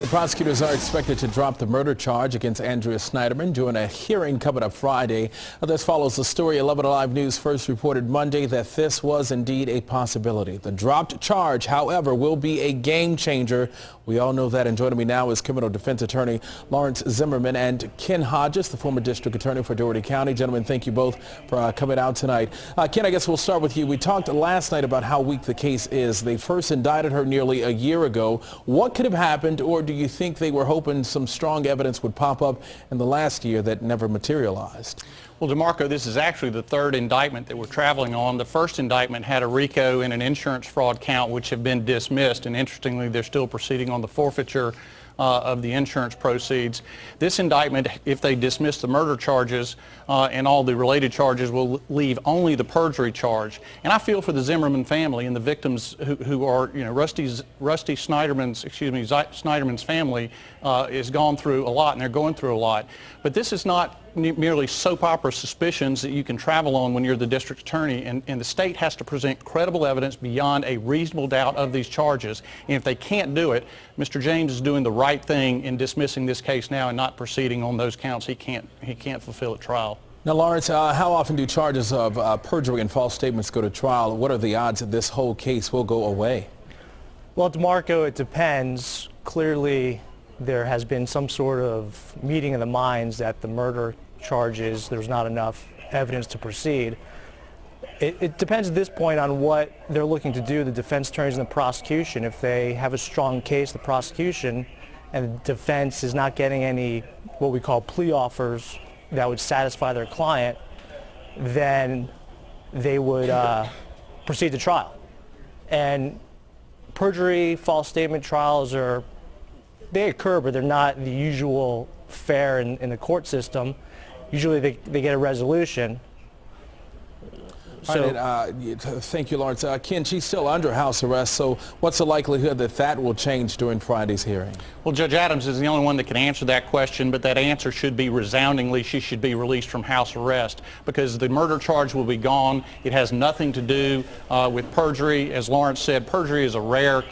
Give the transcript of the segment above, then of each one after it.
The prosecutors are expected to drop the murder charge against Andrea Sneiderman during a hearing coming up Friday. This follows the story 11 Alive News first reported Monday that this was indeed a possibility. The dropped charge, however, will be a game changer. We all know that, and joining me now is criminal defense attorney Lawrence Zimmerman and Ken Hodges, the former district attorney for Dougherty County. Gentlemen, thank you both for coming out tonight. Ken, I guess we'll start with you. We talked last night about how weak the case is. They first indicted her nearly a year ago. What could have happened, or do you think they were hoping some strong evidence would pop up in the last year that never materialized? Well, DeMarco, this is actually the third indictment that we're traveling on. The first indictment had a RICO and an insurance fraud count, which have been dismissed, and interestingly, they're still proceeding on the forfeiture of the insurance proceeds. This indictment, if they dismiss the murder charges and all the related charges, will leave only the perjury charge. And I feel for the Zimmerman family and the victims who are, Rusty Sneiderman's family has gone through a lot, and they're going through a lot. But this is not merely soap opera suspicions that you can travel on when you're the district attorney, and the state has to present credible evidence beyond a reasonable doubt of these charges. And if they can't do it, Mr. James is doing the right thing in dismissing this case now and not proceeding on those counts he can't fulfill at trial. Now, Lawrence, how often do charges of perjury and false statements go to trial? What are the odds that this whole case will go away? Well, DeMarco, it depends. Clearly, there has been some sort of meeting of the minds that the murder charges, there's not enough evidence to proceed. It depends at this point on what they're looking to do, the defense attorneys and the prosecution. If they have a strong case, the prosecution, and the defense is not getting any what we call plea offers that would satisfy their client, then they would proceed to trial. And perjury, false statement trials they occur, but they're not the usual fare in the court system. Usually they get a resolution. So, thank you, Lawrence. Ken, she's still under house arrest, so what's the likelihood that that will change during Friday's hearing? Well, Judge Adams is the only one that can answer that question, but that answer should be resoundingly she should be released from house arrest, because the murder charge will be gone. It has nothing to do with perjury. As Lawrence said, perjury is a rare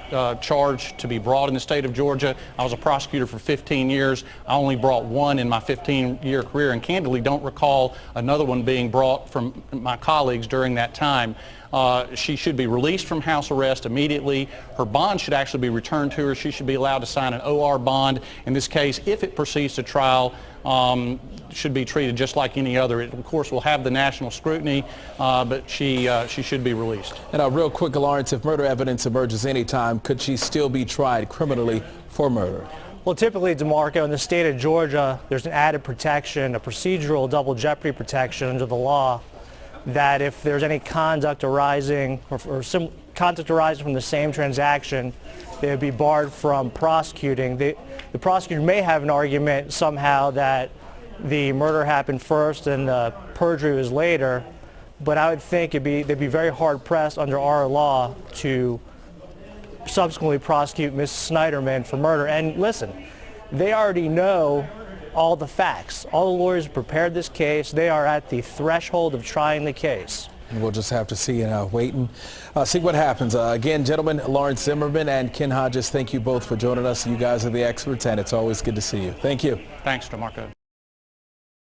charge to be brought in the state of Georgia. I was a prosecutor for 15 years. I only brought one in my 15-year career, and candidly don't recall another one being brought from my colleagues during that time. She should be released from house arrest immediately. Her bond should actually be returned to her. She should be allowed to sign an OR bond. In this case, if it proceeds to trial, should be treated just like any other. It, of course, will have the national scrutiny, but she should be released. And real quick, Lawrence, if murder evidence emerges anytime, could she still be tried criminally for murder? Well, typically, DeMarco, in the state of Georgia, there's an added protection, a procedural double jeopardy protection under the law, that if there's any conduct arising or some conduct arising from the same transaction, they would be barred from prosecuting. The prosecutor may have an argument somehow that the murder happened first and the perjury was later, but I would think they'd be very hard pressed under our law to subsequently prosecute Ms. Sneiderman for murder. And listen, they already know all the facts. All the lawyers prepared this case. They are at the threshold of trying the case. And we'll just have to see and wait and see what happens. Again, gentlemen, Lawrence Zimmerman and Ken Hodges, thank you both for joining us. You guys are the experts, and it's always good to see you. Thank you. Thanks, DeMarco.